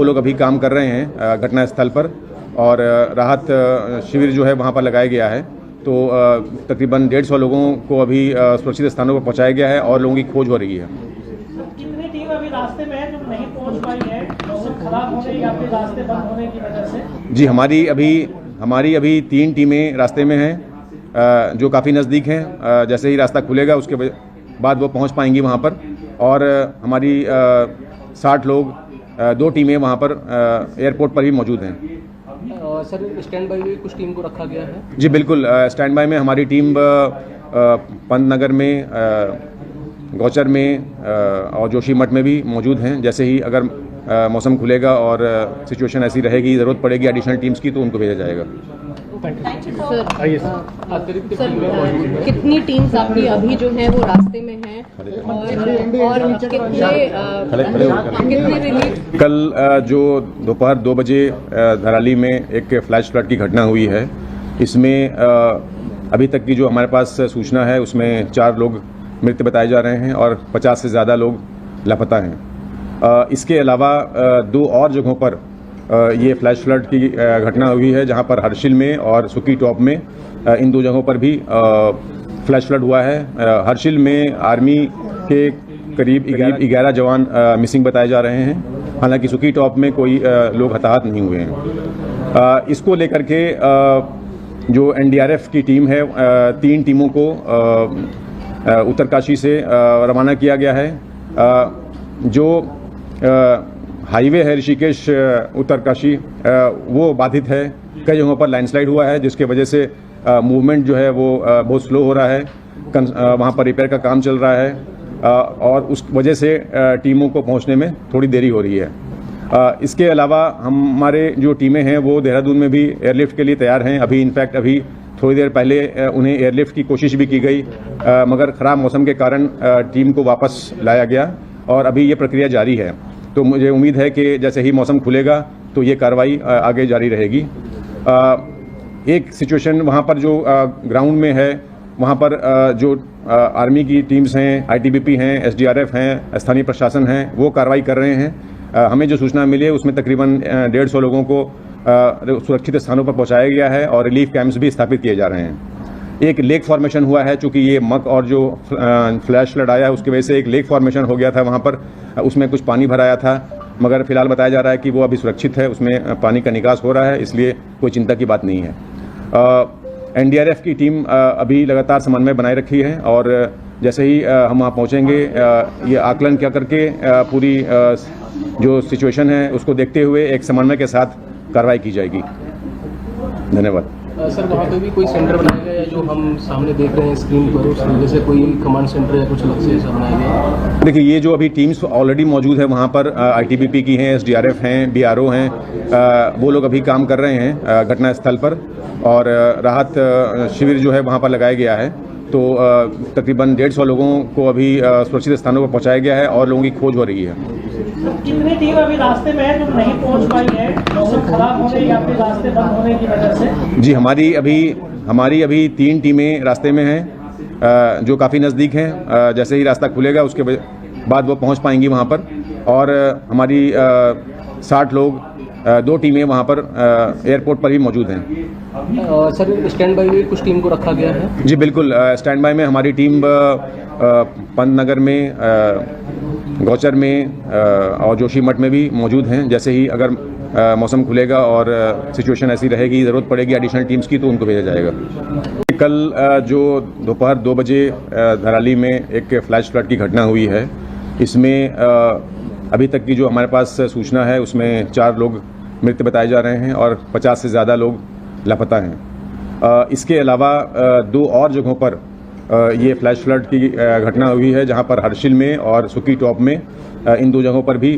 वो लोग अभी काम कर रहे हैं घटना स्थल पर और राहत शिविर जो है वहाँ पर लगाया गया है। तो तकरीबन 150 लोगों को अभी सुरक्षित स्थानों पर पहुँचाया गया है और लोगों की खोज हो रही है। कितनी टीम अभी रास्ते में है जो नहीं पहुँच पाई है, मौसम खराब होने या फिर रास्ते बंद होने की वजह से? जी, हमारी अभी 3 टीमें रास्ते में हैं जो काफ़ी नज़दीक हैं। जैसे ही रास्ता खुलेगा उसके बाद वो पहुंच पाएंगी वहां पर। और हमारी 60 लोग 2 टीमें वहां पर एयरपोर्ट पर ही मौजूद हैं। सर, स्टैंड बाई में कुछ टीम को रखा गया है? जी बिल्कुल, स्टैंड बाई में हमारी टीम पंतनगर में, गौचर में और जोशीमठ में भी मौजूद हैं। जैसे ही अगर मौसम खुलेगा और सिचुएशन ऐसी रहेगी, ज़रूरत पड़ेगी एडिशनल टीम्स की, तो उनको भेजा जाएगा। सर, कितनी टीम्स आपकी अभी जो है वो रास्ते में हैं और कितने रिलीफ? कल जो दोपहर 2 बजे धराली में एक फ्लैश फ्लड की घटना हुई है, इसमें अभी तक की जो हमारे पास सूचना है उसमें 4 लोग मृत बताए जा रहे हैं और 50 से ज़्यादा लोग लापता हैं। इसके अलावा 2 और जगहों पर ये फ्लैश फ्लड की घटना हुई है, जहां पर हर्षिल में और सुकी टॉप में, इन 2 जगहों पर भी फ्लैश फ्लड हुआ है। हर्षिल में आर्मी के करीब 11 जवान मिसिंग बताए जा रहे हैं, हालांकि सुकी टॉप में कोई लोग हताहत नहीं हुए हैं। इसको लेकर के जो एनडीआरएफ की टीम है, 3 टीमों को उत्तरकाशी से रवाना किया गया है। जो हाईवे है ऋषिकेश उत्तरकाशी, वो बाधित है। कई जगहों पर लैंडस्लाइड हुआ है, जिसके वजह से मूवमेंट जो है वो बहुत स्लो हो रहा है। वहाँ पर रिपेयर का काम चल रहा है और उस वजह से टीमों को पहुँचने में थोड़ी देरी हो रही है। इसके अलावा हमारे जो टीमें हैं वो देहरादून में भी एयरलिफ्ट के लिए तैयार हैं। अभी थोड़ी देर पहले उन्हें एयरलिफ्ट की कोशिश भी की गई, मगर ख़राब मौसम के कारण टीम को वापस लाया गया और अभी ये प्रक्रिया जारी है। तो मुझे उम्मीद है कि जैसे ही मौसम खुलेगा तो ये कार्रवाई आगे जारी रहेगी। एक सिचुएशन वहाँ पर जो ग्राउंड में है, वहाँ पर जो आर्मी की टीम्स हैं, आईटीबीपी हैं, एसडीआरएफ हैं, स्थानीय प्रशासन हैं, वो कार्रवाई कर रहे हैं। हमें जो सूचना मिली है उसमें तकरीबन 150 लोगों को सुरक्षित स्थानों पर पहुँचाया गया है और रिलीफ कैंप्स भी स्थापित किए जा रहे हैं। एक लेक फॉर्मेशन हुआ है, चूँकि ये मक और जो फ्लैश फ्लड आया है उसकी वजह से एक लेक फॉर्मेशन हो गया था वहाँ पर, उसमें कुछ पानी भराया था, मगर फिलहाल बताया जा रहा है कि वो अभी सुरक्षित है, उसमें पानी का निकास हो रहा है, इसलिए कोई चिंता की बात नहीं है। एनडीआरएफ की टीम अभी लगातार समन्वय बनाए रखी है और जैसे ही हम वहाँ पहुँचेंगे, ये आकलन क्या करके पूरी जो सिचुएशन है उसको देखते हुए एक समन्वय के साथ कार्रवाई की जाएगी। धन्यवाद। सर, वहाँ पे भी कोई सेंटर बनाया गया है जो हम सामने देख रहे हैं स्क्रीन पर, उस जैसे कोई कमांड सेंटर या कुछ अलग से ऐसा बनाया गया? देखिए, ये जो अभी टीम्स ऑलरेडी मौजूद है वहाँ पर, आईटीबीपी की हैं, एसडीआरएफ हैं, बीआरओ हैं, वो लोग अभी काम कर रहे हैं घटना स्थल पर और राहत शिविर जो है वहाँ पर लगाया गया है। तो तकरीबन 150 लोगों को अभी सुरक्षित स्थानों पर पहुँचाया गया है और लोगों की खोज हो रही है। कितनी टीम अभी रास्ते में है जो नहीं पहुंच पाई है, मौसम खराब होने या फिर रास्ते बंद होने की वजह से? जी, हमारी अभी 3 टीमें रास्ते में हैं जो काफ़ी नज़दीक हैं। जैसे ही रास्ता खुलेगा उसके बाद वो पहुंच पाएंगी वहां पर। और हमारी 60 लोग 2 टीमें वहां पर एयरपोर्ट पर ही मौजूद हैं। सर, स्टैंड बाई में कुछ टीम को रखा गया है? जी बिल्कुल, स्टैंड बाई में हमारी टीम पंतनगर में, गौचर में और जोशीमठ में भी मौजूद हैं। जैसे ही अगर मौसम खुलेगा और सिचुएशन ऐसी रहेगी, ज़रूरत पड़ेगी एडिशनल टीम्स की, तो उनको भेजा जाएगा। कल जो दोपहर 2 बजे धराली में एक फ्लैश फ्लड की घटना हुई है, इसमें अभी तक की जो हमारे पास सूचना है उसमें 4 लोग मृत बताए जा रहे हैं और 50 से ज़्यादा लोग लापता हैं। इसके अलावा 2 और जगहों पर ये फ्लैश फ्लड की घटना हुई है, जहां पर हर्षिल में और सुकी टॉप में, इन 2 जगहों पर भी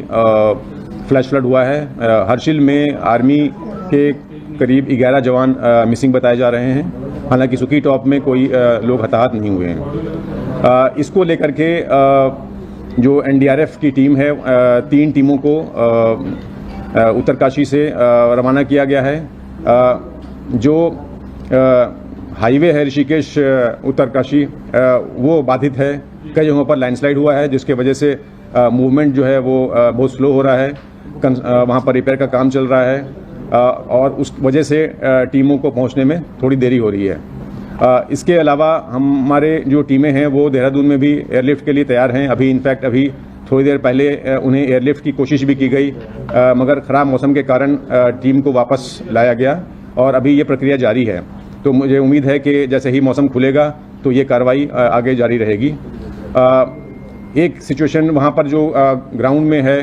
फ्लैश फ्लड हुआ है। हर्षिल में आर्मी के करीब 11 जवान मिसिंग बताए जा रहे हैं, हालांकि सुकी टॉप में कोई लोग हताहत नहीं हुए हैं। इसको लेकर के जो एनडीआरएफ की टीम है, 3 टीमों को उत्तरकाशी से रवाना किया गया है। जो हाईवे है ऋषिकेश उत्तरकाशी, वो बाधित है। कई जगहों पर लैंडस्लाइड हुआ है, जिसके वजह से मूवमेंट जो है वो बहुत स्लो हो रहा है वहाँ पर रिपेयर का काम चल रहा है और उस वजह से टीमों को पहुँचने में थोड़ी देरी हो रही है। इसके अलावा हमारे जो टीमें हैं वो देहरादून में भी एयरलिफ्ट के लिए तैयार हैं। अभी इनफैक्ट अभी थोड़ी देर पहले उन्हें एयरलिफ्ट की कोशिश भी की गई, मगर ख़राब मौसम के कारण टीम को वापस लाया गया और अभी ये प्रक्रिया जारी है। तो मुझे उम्मीद है कि जैसे ही मौसम खुलेगा तो ये कार्रवाई आगे जारी रहेगी। एक सिचुएशन वहाँ पर जो ग्राउंड में है,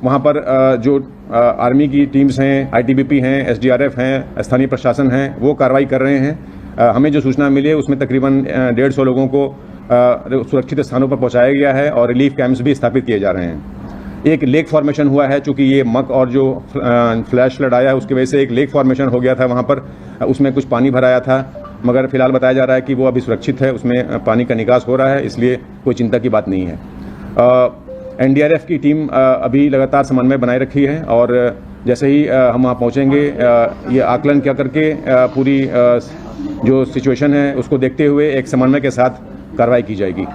वहाँ पर जो आर्मी की टीम्स हैं, आईटीबीपी हैं, एसडीआरएफ हैं, स्थानीय प्रशासन हैं, वो कार्रवाई कर रहे हैं। हमें जो सूचना मिली है उसमें तकरीबन 150 लोगों को सुरक्षित स्थानों पर पहुँचाया गया है और रिलीफ कैंप्स भी स्थापित किए जा रहे हैं। एक लेक फॉर्मेशन हुआ है, चूँकि ये मक और जो फ्लैश फ्लड आया है उसकी वजह से एक लेक फॉर्मेशन हो गया था वहाँ पर, उसमें कुछ पानी भराया था, मगर फिलहाल बताया जा रहा है कि वो अभी सुरक्षित है, उसमें पानी का निकास हो रहा है, इसलिए कोई चिंता की बात नहीं है। एनडीआरएफ की टीम अभी लगातार समन्वय बनाए रखी है और जैसे ही हम वहाँ पहुँचेंगे ये आकलन क्या करके पूरी जो सिचुएशन है उसको देखते हुए एक समन्वय के साथ कार्रवाई की जाएगी।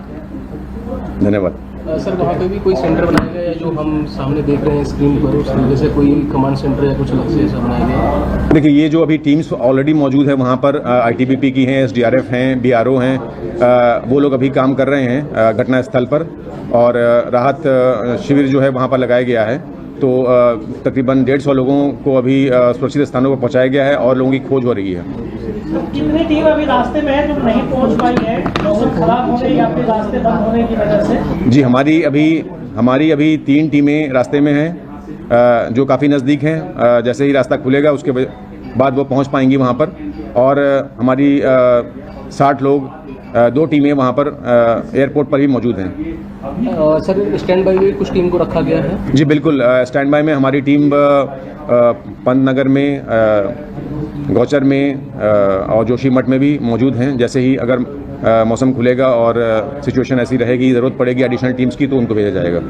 धन्यवाद। सर, वहाँ पे भी कोई सेंटर बनाया गया है जो हम सामने देख रहे हैं स्क्रीन पर, उस तरीके से कोई कमांड सेंटर या कुछ अलग से ऐसा बनाया गया है? देखिए, ये जो अभी टीम्स ऑलरेडी मौजूद है वहाँ पर आईटीबीपी की हैं, एसडीआरएफ हैं, बीआरओ हैं, वो लोग अभी काम कर रहे हैं घटनास्थल पर और राहत शिविर जो है वहाँ पर लगाया गया है। तो तकरीबन 150 लोगों को अभी सुरक्षित स्थानों पर पहुँचाया गया है और लोगों की खोज हो रही है। कितनी टीम अभी रास्ते में है जो नहीं पहुंच पाई है, मौसम खराब होने या फिर रास्ते बंद होने की वजह से? जी, हमारी अभी 3 टीमें रास्ते में हैं जो काफ़ी नज़दीक हैं। जैसे ही रास्ता खुलेगा उसके बाद वो पहुंच पाएंगी वहां पर और हमारी 60 लोग 2 टीमें वहां पर एयरपोर्ट पर ही मौजूद हैं। सर, स्टैंड बाई में कुछ टीम को रखा गया है? जी बिल्कुल, स्टैंड बाई में हमारी टीम पंतनगर में, गौचर में और जोशीमठ में भी मौजूद हैं। जैसे ही अगर मौसम खुलेगा और सिचुएशन ऐसी रहेगी, ज़रूरत पड़ेगी एडिशनल टीम्स की, तो उनको भेजा जाएगा।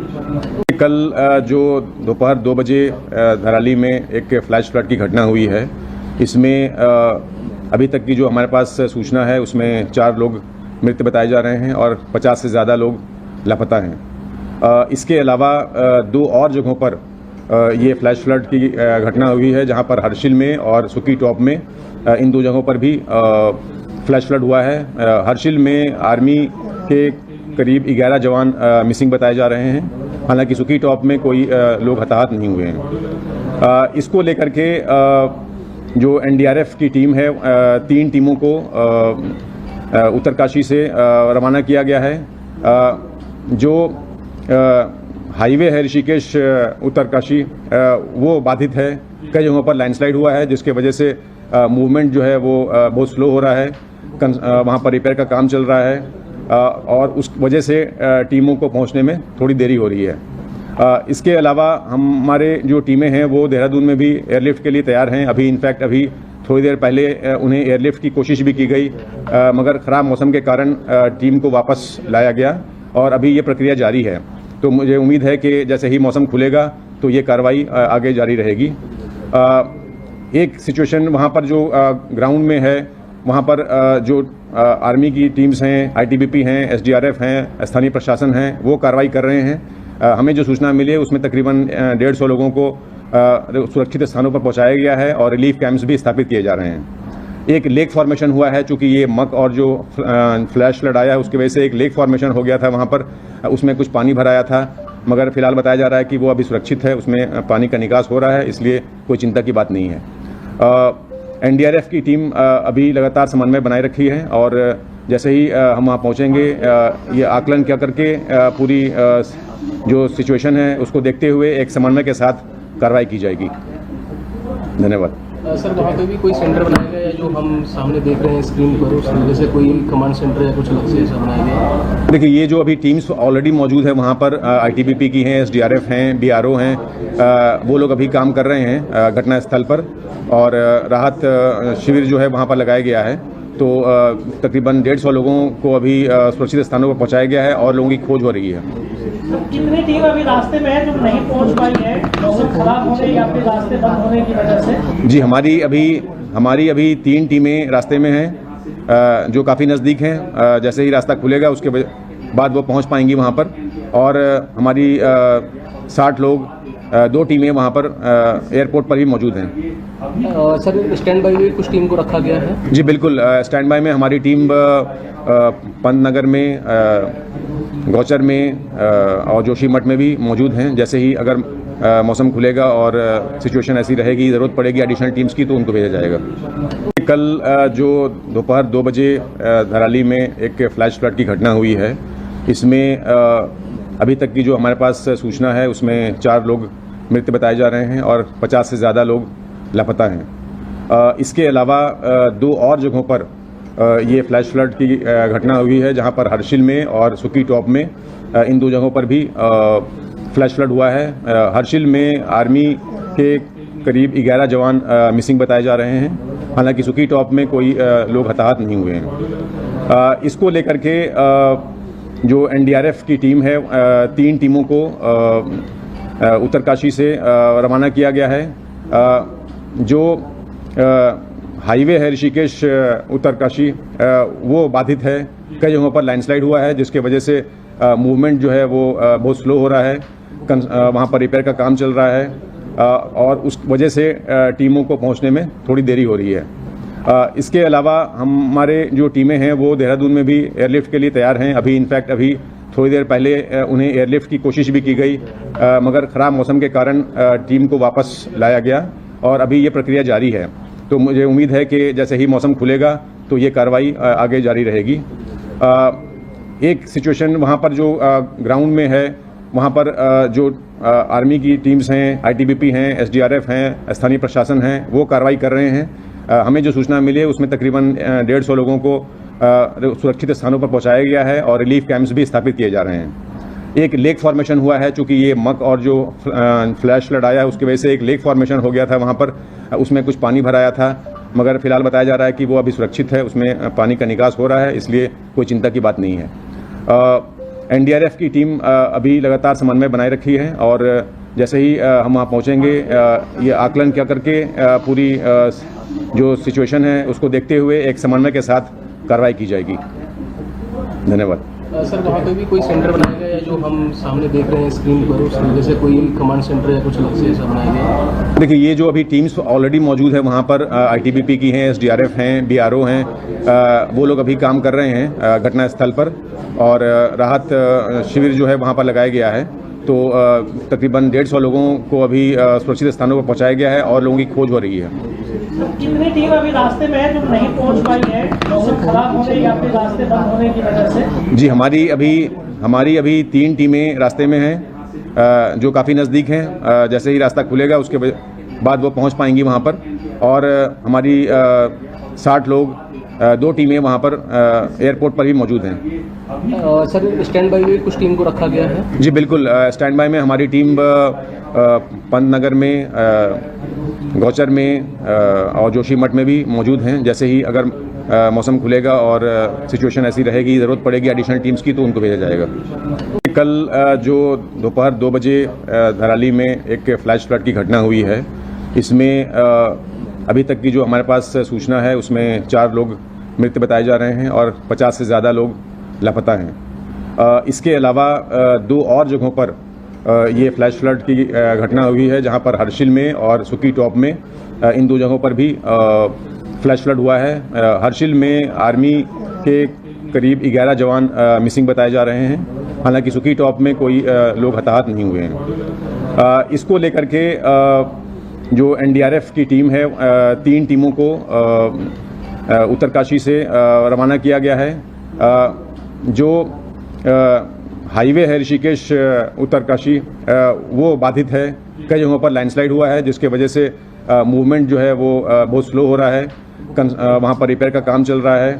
कल जो दोपहर 2 बजे धराली में एक फ्लैश फ्लड की घटना हुई है, इसमें अभी तक की जो हमारे पास सूचना है उसमें 4 लोग मृत बताए जा रहे हैं और 50 से ज़्यादा लोग लापता हैं। इसके अलावा 2 और जगहों पर ये फ्लैश फ्लड की घटना हुई है, जहां पर हर्षिल में और सुकी टॉप में, इन 2 जगहों पर भी फ्लैश फ्लड हुआ है। हर्षिल में आर्मी के करीब 11 जवान मिसिंग बताए जा रहे हैं, हालांकि सुकी टॉप में कोई लोग हताहत नहीं हुए हैं। इसको लेकर के जो एनडीआरएफ की टीम है, 3 टीमों को उत्तरकाशी से रवाना किया गया है। जो हाईवे है ऋषिकेश उत्तरकाशी, वो बाधित है, कई जगहों पर लैंडस्लाइड हुआ है, जिसके वजह से मूवमेंट जो है वो बहुत स्लो हो रहा है। वहाँ पर रिपेयर का काम चल रहा है और उस वजह से टीमों को पहुँचने में थोड़ी देरी हो रही है। इसके अलावा हमारे जो टीमें हैं वो देहरादून में भी एयरलिफ्ट के लिए तैयार हैं। अभी इनफैक्ट अभी थोड़ी देर पहले उन्हें एयरलिफ्ट की कोशिश भी की गई, मगर ख़राब मौसम के कारण टीम को वापस लाया गया और अभी ये प्रक्रिया जारी है। तो मुझे उम्मीद है कि जैसे ही मौसम खुलेगा तो ये कार्रवाई आगे जारी रहेगी। एक सिचुएशन वहाँ पर जो ग्राउंड में है, वहाँ पर जो आर्मी की टीम्स हैं, आईटीबीपी हैं, एसडीआरएफ हैं, स्थानीय प्रशासन हैं, वो कार्रवाई कर रहे हैं। हमें जो सूचना मिली है उसमें तकरीबन 150 लोगों को सुरक्षित स्थानों पर पहुँचाया गया है और रिलीफ कैंप्स भी स्थापित किए जा रहे हैं। एक लेक फॉर्मेशन हुआ है, चूँकि ये मक और जो फ्लैश फ्लड आया है उसकी वजह से एक लेक फॉर्मेशन हो गया था वहाँ पर, उसमें कुछ पानी भराया था, मगर फिलहाल बताया जा रहा है कि वो अभी सुरक्षित है, उसमें पानी का निकास हो रहा है, इसलिए कोई चिंता की बात नहीं है। एनडीआरएफ की टीम अभी लगातार समन्वय बनाए रखी है और जैसे ही हम वहाँ पहुँचेंगे ये आकलन क्या करके पूरी जो सिचुएशन है उसको देखते हुए एक समन्वय के साथ कार्रवाई की जाएगी। धन्यवाद। सर, वहाँ पे भी कोई सेंटर बनाया गया है जो हम सामने देख रहे हैं स्क्रीन पर, उस तरीके से कोई कमांड सेंटर या कुछ अलग से ऐसा बनाया गया है? देखिए, ये जो अभी टीम्स ऑलरेडी मौजूद है वहाँ पर आईटीबीपी की हैं, एसडीआरएफ हैं, बीआरओ हैं, वो लोग अभी काम कर रहे हैं घटनास्थल पर और राहत शिविर जो है वहाँ पर लगाया गया है। तो तकरीबन 150 लोगों को अभी सुरक्षित स्थानों पर पहुँचाया गया है और लोगों की खोज हो रही है। कितनी टीम अभी रास्ते में है जो नहीं पहुंच पाई है, मौसम खराब होने या फिर रास्ते बंद होने की वजह से? जी, हमारी अभी 3 टीमें रास्ते में हैं जो काफ़ी नज़दीक हैं। जैसे ही रास्ता खुलेगा उसके बाद वो पहुंच पाएंगी वहां पर और हमारी 60 लोग 2 टीमें वहाँ पर एयरपोर्ट पर ही मौजूद हैं। सर स्टैंड बाई में कुछ टीम को रखा गया है? जी बिल्कुल, स्टैंड बाय में हमारी टीम पंतनगर में, गौचर में और जोशीमठ में भी मौजूद हैं। जैसे ही अगर मौसम खुलेगा और सिचुएशन ऐसी रहेगी, ज़रूरत पड़ेगी एडिशनल टीम्स की, तो उनको भेजा जाएगा। कल जो दोपहर 2 बजे धराली में एक फ्लैश फ्लड की घटना हुई है, इसमें अभी तक की जो हमारे पास सूचना है उसमें 4 लोग मृत बताए जा रहे हैं और 50 से ज़्यादा लोग लापता हैं। इसके अलावा 2 और जगहों पर ये फ्लैश फ्लड की घटना हुई है, जहां पर हर्षिल में और सुकी टॉप में, इन 2 जगहों पर भी फ्लैश फ्लड हुआ है। हर्षिल में आर्मी के करीब 11 जवान मिसिंग बताए जा रहे हैं, हालांकि सुकी टॉप में कोई लोग हताहत नहीं हुए हैं। इसको लेकर के जो एनडीआरएफ की टीम है, 3 टीमों को उत्तरकाशी से रवाना किया गया है। जो हाईवे है ऋषिकेश उत्तरकाशी, वो बाधित है। कई जगहों पर लैंडस्लाइड हुआ है, जिसके वजह से मूवमेंट जो है वो बहुत स्लो हो रहा है। वहाँ पर रिपेयर का काम चल रहा है और उस वजह से टीमों को पहुँचने में थोड़ी देरी हो रही है। इसके अलावा हमारे जो टीमें हैं वो देहरादून में भी एयरलिफ्ट के लिए तैयार हैं। अभी थोड़ी देर पहले उन्हें एयरलिफ्ट की कोशिश भी की गई, मगर ख़राब मौसम के कारण टीम को वापस लाया गया और अभी ये प्रक्रिया जारी है। तो मुझे उम्मीद है कि जैसे ही मौसम खुलेगा तो ये कार्रवाई आगे जारी रहेगी। एक सिचुएशन वहाँ पर जो ग्राउंड में है, वहाँ पर जो आर्मी की टीम्स हैं, आईटीबीपी हैं, एसडीआरएफ हैं, स्थानीय प्रशासन हैं, वो कार्रवाई कर रहे हैं। हमें जो सूचना मिली है उसमें तकरीबन 150 लोगों को सुरक्षित स्थानों पर पहुँचाया गया है और रिलीफ कैंप्स भी स्थापित किए जा रहे हैं। एक लेक फॉर्मेशन हुआ है, चूँकि ये मक और जो फ्लैश फ्लड आया उसकी वजह से एक लेक फॉर्मेशन हो गया था वहाँ पर, उसमें कुछ पानी भराया था, मगर फिलहाल बताया जा रहा है कि वो अभी सुरक्षित है, उसमें पानी का निकास हो रहा है, इसलिए कोई चिंता की बात नहीं है। एनडीआरएफ की टीम अभी लगातार समन्वय बनाए रखी है और जैसे ही हम वहाँ पहुँचेंगे, ये आकलन क्या करके पूरी जो सिचुएशन है उसको देखते हुए एक समन्वय के साथ कार्रवाई की जाएगी। धन्यवाद। सर वहाँ पे भी कोई सेंटर बनाया गया है जो हम सामने देख रहे हैं स्क्रीन पर, उस वजह से कोई कमांड सेंटर या कुछ अलग से ऐसा बनाया गया? देखिए, ये जो अभी टीम्स ऑलरेडी मौजूद है वहाँ पर आईटीबीपी की हैं, एसडीआरएफ हैं, बीआरओ हैं, वो लोग अभी काम कर रहे हैं घटना स्थल पर और राहत शिविर जो है वहाँ पर लगाया गया है। तो तकरीबन 150 लोगों को अभी सुरक्षित स्थानों पर पहुँचाया गया है और लोगों की खोज हो रही है। कितनी टीम अभी रास्ते में है जो नहीं पहुंच पाई है, मौसम खराब होने या फिर रास्ते बंद होने की वजह से? जी, हमारी अभी 3 टीमें रास्ते में हैं जो काफ़ी नज़दीक हैं। जैसे ही रास्ता खुलेगा उसके बाद वो पहुंच पाएंगी वहां पर, और हमारी 60 लोग 2 टीमें वहां पर एयरपोर्ट पर ही मौजूद हैं। सर स्टैंड बाई में कुछ टीम को रखा गया है? जी बिल्कुल, स्टैंड बाय में हमारी टीम पंतनगर में, गौचर में और जोशीमठ में भी मौजूद हैं। जैसे ही अगर मौसम खुलेगा और सिचुएशन ऐसी रहेगी, ज़रूरत पड़ेगी एडिशनल टीम्स की, तो उनको भेजा जाएगा। कल जो दोपहर 2 बजे धराली में एक फ्लैश फ्लड की घटना हुई है, इसमें अभी तक की जो हमारे पास सूचना है उसमें 4 लोग मृत बताए जा रहे हैं और 50 से ज़्यादा लोग लापता हैं। इसके अलावा 2 और जगहों पर ये फ्लैश फ्लड की घटना हुई है, जहां पर हर्षिल में और सुकी टॉप में, इन 2 जगहों पर भी फ्लैश फ्लड हुआ है। हर्षिल में आर्मी के करीब 11 जवान मिसिंग बताए जा रहे हैं, हालांकि सुकी टॉप में कोई लोग हताहत नहीं हुए हैं। इसको लेकर के जो एनडीआरएफ की टीम है, 3 टीमों को उत्तरकाशी से रवाना किया गया है। जो हाईवे है ऋषिकेश उत्तरकाशी, वो बाधित है। कई जगहों पर लैंडस्लाइड हुआ है, जिसके वजह से मूवमेंट जो है वो बहुत स्लो हो रहा है। वहाँ पर रिपेयर का काम चल रहा है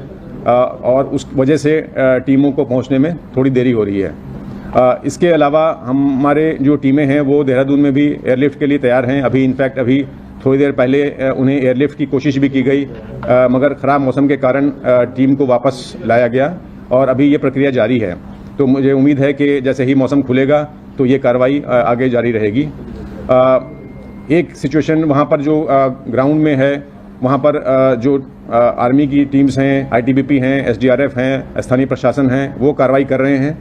और उस वजह से टीमों को पहुँचने में थोड़ी देरी हो रही है। इसके अलावा हमारे जो टीमें हैं वो देहरादून में भी एयरलिफ्ट के लिए तैयार हैं। अभी थोड़ी देर पहले उन्हें एयरलिफ्ट की कोशिश भी की गई, मगर ख़राब मौसम के कारण टीम को वापस लाया गया और अभी ये प्रक्रिया जारी है। तो मुझे उम्मीद है कि जैसे ही मौसम खुलेगा तो ये कार्रवाई आगे जारी रहेगी। एक सिचुएशन वहाँ पर जो ग्राउंड में है, वहाँ पर जो आर्मी की टीम्स हैं, आईटीबीपी हैं, एसडीआरएफ हैं, स्थानीय प्रशासन हैं, वो कार्रवाई कर रहे हैं।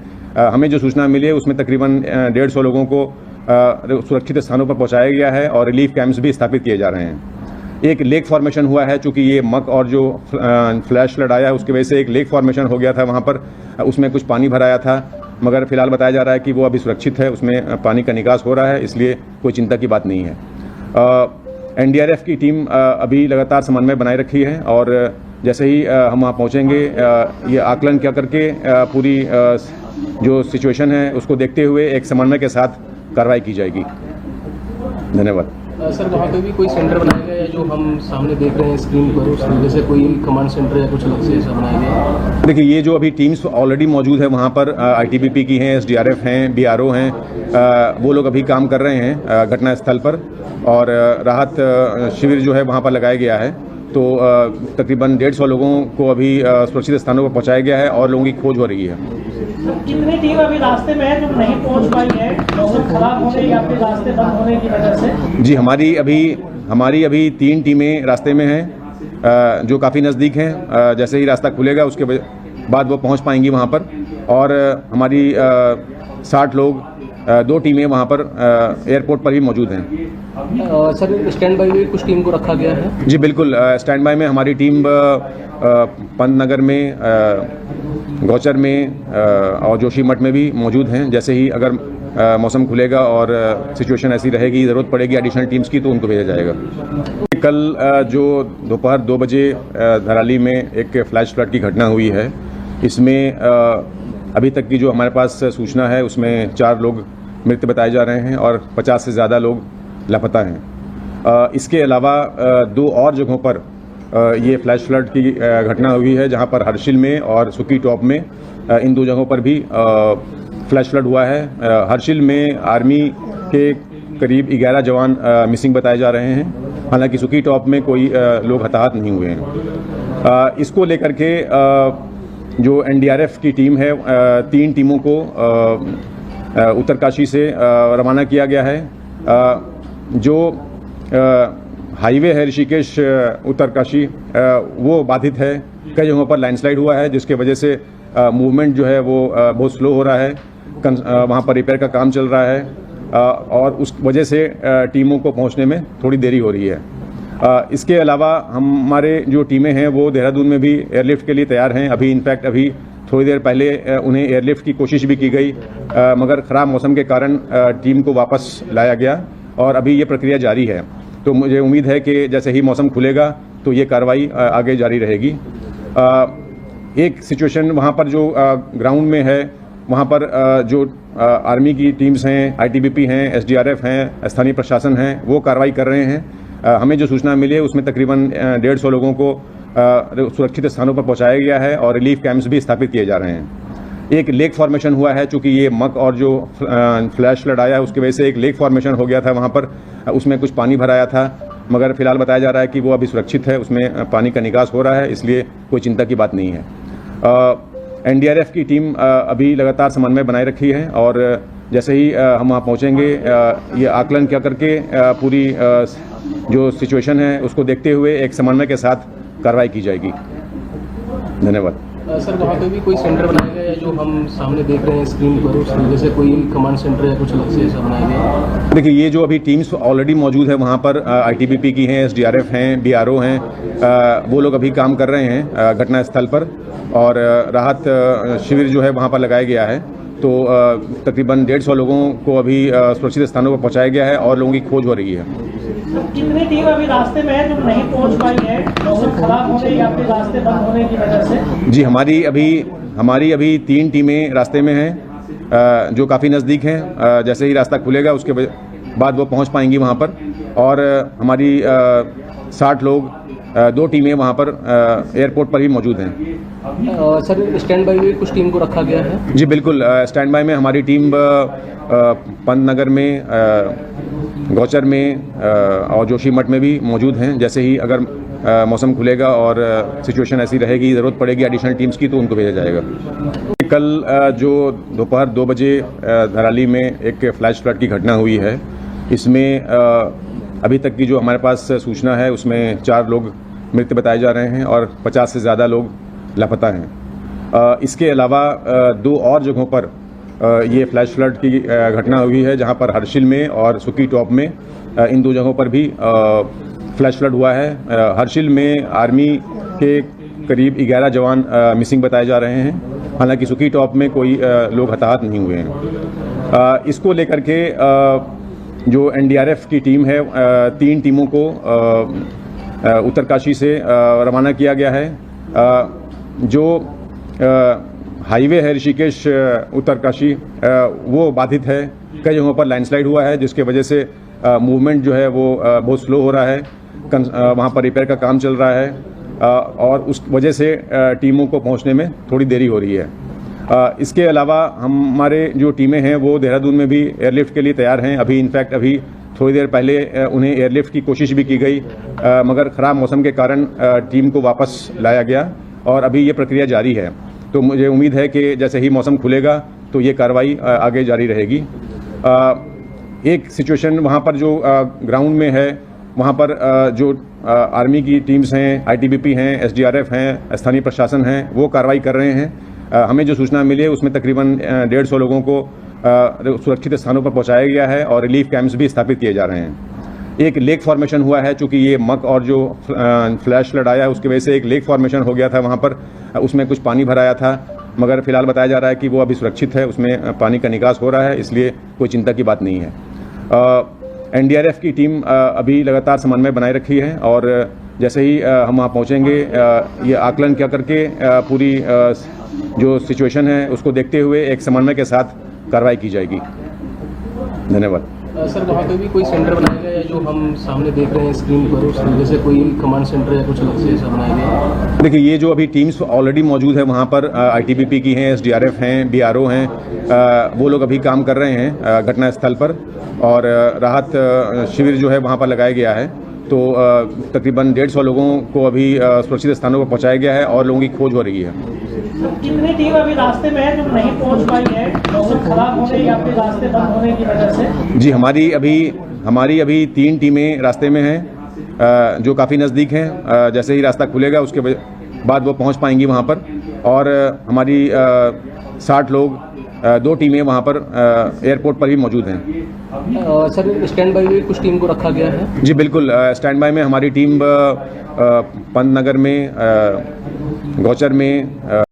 हमें जो सूचना मिली है उसमें तकरीबन 150 लोगों को सुरक्षित स्थानों पर पहुंचाया गया है और रिलीफ कैंप्स भी स्थापित किए जा रहे हैं। एक लेक फॉर्मेशन हुआ है, चूंकि ये मक और जो फ्लैश फ्लड आया उसकी वजह से एक लेक फॉर्मेशन हो गया था वहाँ पर, उसमें कुछ पानी भराया था, मगर फिलहाल बताया जा रहा है कि वो अभी सुरक्षित है, उसमें पानी का निकास हो रहा है, इसलिए कोई चिंता की बात नहीं है। एनडीआरएफ की टीम अभी लगातार समन्वय बनाए रखी है और जैसे ही हम वहाँ पहुँचेंगे ये आकलन क्या करके पूरी जो सिचुएशन है उसको देखते हुए एक समन्वय के साथ कार्रवाई की जाएगी। धन्यवाद। सर वहाँ पे भी कोई सेंटर बनाया गया है जो हम सामने देख रहे हैं स्क्रीन पर, उस तरीके से कोई कमांड सेंटर या कुछ अलग से ऐसा बनाया गया है? देखिए, ये जो अभी टीम्स ऑलरेडी मौजूद है वहाँ पर आईटीबीपी की हैं, एसडीआरएफ हैं, बीआरओ हैं, वो लोग अभी काम कर रहे हैं घटना स्थल पर और राहत शिविर जो है वहाँ पर लगाया गया है। तो तकरीबन 150 लोगों को अभी सुरक्षित स्थानों पर पहुँचाया गया है और लोगों की खोज हो रही है। कितनी टीम अभी रास्ते में है जो नहीं पहुंच पाई है, मौसम खराब होने या फिर रास्ते बंद होने की वजह से? जी, हमारी अभी 3 टीमें रास्ते में हैं जो काफ़ी नज़दीक हैं। जैसे ही रास्ता खुलेगा उसके बाद वो पहुंच पाएंगी वहाँ पर और हमारी 60 लोग 2 टीमें वहाँ पर एयरपोर्ट पर भी मौजूद हैं। सर स्टैंड बाई में कुछ टीम को रखा गया है? जी बिल्कुल, स्टैंड बाई में हमारी टीम पंतनगर में, गौचर में और जोशीमठ में भी मौजूद हैं। जैसे ही अगर मौसम खुलेगा और सिचुएशन ऐसी रहेगी, ज़रूरत पड़ेगी एडिशनल टीम्स की, तो उनको भेजा जाएगा। कल जो दोपहर 2 बजे धराली में एक फ्लैश फ्लड की घटना हुई है, इसमें अभी तक की जो हमारे पास सूचना है उसमें 4 लोग मृत बताए जा रहे हैं और 50 से ज़्यादा लोग लापता हैं। इसके अलावा 2 और जगहों पर ये फ्लैश फ्लड की घटना हुई है, जहां पर हर्षिल में और सुकी टॉप में, इन 2 जगहों पर भी फ्लैश फ्लड हुआ है। हर्षिल में आर्मी के करीब 11 जवान मिसिंग बताए जा रहे हैं, हालांकि सुकी टॉप में कोई लोग हताहत नहीं हुए हैं। इसको लेकर के जो एनडीआरएफ की टीम है, 3 टीमों को उत्तरकाशी से रवाना किया गया है। जो हाईवे है ऋषिकेश उत्तरकाशी, वो बाधित है, कई जगहों पर लैंडस्लाइड हुआ है, जिसके वजह से मूवमेंट जो है वो बहुत स्लो हो रहा है। वहाँ पर रिपेयर का काम चल रहा है और उस वजह से टीमों को पहुँचने में थोड़ी देरी हो रही है। इसके अलावा हमारे जो टीमें हैं वो देहरादून में भी एयरलिफ्ट के लिए तैयार हैं। अभी थोड़ी देर पहले उन्हें एयरलिफ्ट की कोशिश भी की गई, मगर ख़राब मौसम के कारण टीम को वापस लाया गया और अभी ये प्रक्रिया जारी है। तो मुझे उम्मीद है कि जैसे ही मौसम खुलेगा तो ये कार्रवाई आगे जारी रहेगी। एक सिचुएशन वहाँ पर जो ग्राउंड में है, वहाँ पर जो आर्मी की टीम्स हैं, आईटीबीपी हैं, एसडीआरएफ हैं, स्थानीय प्रशासन हैं, वो कार्रवाई कर रहे हैं। हमें जो सूचना मिली है उसमें तकरीबन 150 लोगों को सुरक्षित स्थानों पर पहुँचाया गया है और रिलीफ कैंप्स भी स्थापित किए जा रहे हैं। एक लेक फॉर्मेशन हुआ है, चूंकि ये मक और जो फ्लैश फ्लड आया उसकी वजह से एक लेक फॉर्मेशन हो गया था वहाँ पर, उसमें कुछ पानी भराया था, मगर फिलहाल बताया जा रहा है कि वो अभी सुरक्षित है, उसमें पानी का निकास हो रहा है, इसलिए कोई चिंता की बात नहीं है। एनडीआरएफ की टीम अभी लगातार समन्वय बनाए रखी है और जैसे ही हम वहाँ पहुँचेंगे ये आकलन क्या करके पूरी जो सिचुएशन है उसको देखते हुए एक समन्वय के साथ कार्रवाई की जाएगी। धन्यवाद। सर वहाँ पे भी कोई सेंटर बनाया गया है जो हम सामने देख रहे हैं स्क्रीन पर, उस तरीके से कोई कमांड सेंटर या कुछ अलग से ऐसा बनाया गया है? देखिए, ये जो अभी टीम्स ऑलरेडी मौजूद है वहाँ पर आईटीबीपी की हैं, एसडीआरएफ हैं, बीआरओ हैं, वो लोग अभी काम कर रहे हैं घटना स्थल पर और राहत शिविर जो है वहाँ पर लगाया गया है। तो तकरीबन 150 लोगों को अभी सुरक्षित स्थानों पर पहुँचाया गया है और लोगों की खोज हो रही है। कितनी टीम अभी रास्ते में है जो नहीं पहुंच पाई है, मौसम खराब होने या फिर रास्ते बंद होने की वजह से? जी, हमारी अभी 3 टीमें रास्ते में हैं जो काफ़ी नज़दीक हैं। जैसे ही रास्ता खुलेगा उसके बाद वो पहुंच पाएंगी वहाँ पर और हमारी 60 लोग 2 टीमें वहाँ पर एयरपोर्ट पर ही मौजूद हैं। सर स्टैंड बाई में कुछ टीम को रखा गया है? जी बिल्कुल, स्टैंड बाई में हमारी टीम पंतनगर में, गौचर में और जोशीमठ में भी मौजूद हैं। जैसे ही अगर मौसम खुलेगा और सिचुएशन ऐसी रहेगी, ज़रूरत पड़ेगी एडिशनल टीम्स की, तो उनको भेजा जाएगा। कल जो दोपहर 2 बजे धराली में एक फ्लैश फ्लड की घटना हुई है, इसमें अभी तक की जो हमारे पास सूचना है उसमें 4 लोग मृत बताए जा रहे हैं और 50 से ज़्यादा लोग लापता हैं। इसके अलावा 2 और जगहों पर ये फ्लैश फ्लड की घटना हुई है, जहां पर हर्षिल में और सुकी टॉप में इन दो जगहों पर भी फ्लैश फ्लड हुआ है। हर्षिल में आर्मी के करीब 11 जवान मिसिंग बताए जा रहे हैं, हालांकि सुकी टॉप में कोई लोग हताहत नहीं हुए हैं। इसको लेकर के जो एनडीआरएफ की टीम है, 3 टीमों को उत्तरकाशी से रवाना किया गया है। जो हाईवे है ऋषिकेश उत्तरकाशी, वो बाधित है। कई जगहों पर लैंडस्लाइड हुआ है, जिसके वजह से मूवमेंट जो है वो बहुत स्लो हो रहा है। वहाँ पर रिपेयर का काम चल रहा है और उस वजह से टीमों को पहुँचने में थोड़ी देरी हो रही है। इसके अलावा हमारे जो टीमें हैं वो देहरादून में भी एयरलिफ्ट के लिए तैयार हैं। अभी इनफैक्ट अभी थोड़ी देर पहले उन्हें एयरलिफ्ट की कोशिश भी की गई, मगर ख़राब मौसम के कारण टीम को वापस लाया गया और अभी ये प्रक्रिया जारी है। तो मुझे उम्मीद है कि जैसे ही मौसम खुलेगा तो ये कार्रवाई आगे जारी रहेगी। एक सिचुएशन वहाँ पर जो ग्राउंड में है, वहाँ पर जो आर्मी की टीम्स हैं, आईटीबीपी हैं, एसडीआरएफ हैं, स्थानीय प्रशासन हैं, वो कार्रवाई कर रहे हैं। हमें जो सूचना मिली है उसमें तकरीबन 150 लोगों को सुरक्षित स्थानों पर पहुँचाया गया है और रिलीफ कैंप्स भी स्थापित किए जा रहे हैं। एक लेक फॉर्मेशन हुआ है, चूँकि ये मक और जो फ्लैश फ्लड आया है उसकी वजह से एक लेक फॉर्मेशन हो गया था वहाँ पर, उसमें कुछ पानी भराया था, मगर फिलहाल बताया जा रहा है कि वो अभी सुरक्षित है, उसमें पानी का निकास हो रहा है, इसलिए कोई चिंता की बात नहीं है। एनडीआरएफ की टीम अभी लगातार समन्वय बनाए रखी है और जैसे ही हम वहाँ पहुँचेंगे ये आकलन क्या करके पूरी जो सिचुएशन है उसको देखते हुए एक समन्वय के साथ कार्रवाई की जाएगी। धन्यवाद। सर, वहाँ पे भी कोई सेंटर बनाया गया है जो हम सामने देख रहे हैं स्क्रीन पर, उस तरीके से कोई कमांड सेंटर या कुछ अलग से ऐसा बनाया गया है? देखिए, ये जो अभी टीम्स ऑलरेडी मौजूद है वहाँ पर आईटीबीपी की हैं, एसडीआरएफ हैं, बीआरओ हैं, वो लोग अभी काम कर रहे हैं घटनास्थल पर और राहत शिविर जो है वहाँ पर लगाया गया है। तो तकरीबन 150 लोगों को अभी सुरक्षित स्थानों पर पहुँचाया गया है और लोगों की खोज हो रही है। कितनी टीम अभी रास्ते में है जो नहीं पहुंच पाई है, मौसम खराब होने या फिर रास्ते बंद होने की वजह से? जी, हमारी अभी 3 टीमें रास्ते में हैं जो काफ़ी नज़दीक हैं। जैसे ही रास्ता खुलेगा उसके बाद वो पहुंच पाएंगी वहां पर और हमारी 60 लोग 2 टीमें वहां पर एयरपोर्ट पर ही मौजूद हैं। सर, स्टैंड बाई में कुछ टीम को रखा गया है? जी बिल्कुल, स्टैंड बाई में हमारी टीम पंतनगर में, गौचर में